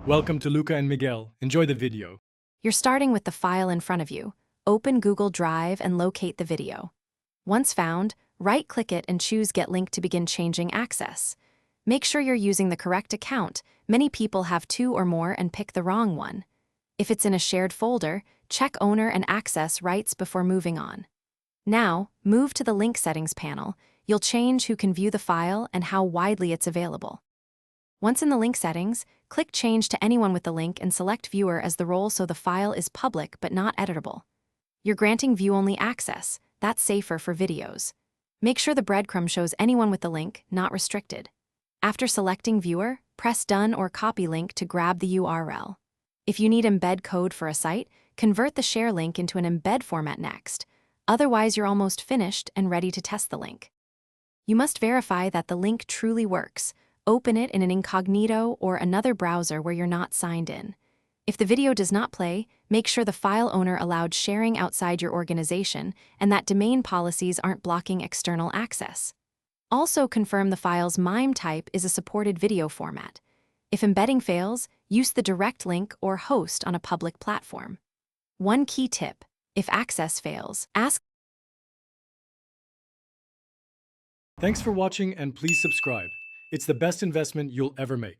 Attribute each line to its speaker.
Speaker 1: Welcome to Luca and Miguel. Enjoy the video.
Speaker 2: You're starting with the file in front of you. Open Google Drive and locate the video. Once found, right-click it and choose Get Link to begin changing access. Make sure you're using the correct account. Many people have two or more and pick the wrong one. If it's in a shared folder, check owner and access rights before moving on. Now, move to the link settings panel. You'll change who can view the file and how widely it's available. Once in the link settings, click Change to anyone with the link and select Viewer as the role so the file is public but not editable. You're granting view-only access. That's safer for videos. Make sure the breadcrumb shows anyone with the link, not restricted. After selecting Viewer, press Done or Copy Link to grab the URL. If you need embed code for a site, convert the share link into an embed format next. Otherwise, you're almost finished and ready to test the link. You must verify that the link truly works. Open it in an incognito or another browser where you're not signed in. If the video does not play, make sure the file owner allowed sharing outside your organization and that domain policies aren't blocking external access. Also confirm the file's MIME type is a supported video format. If embedding fails, use the direct link or host on a public platform. One key tip: if access fails, ask.
Speaker 1: Thanks for watching and please subscribe. It's the best investment you'll ever make.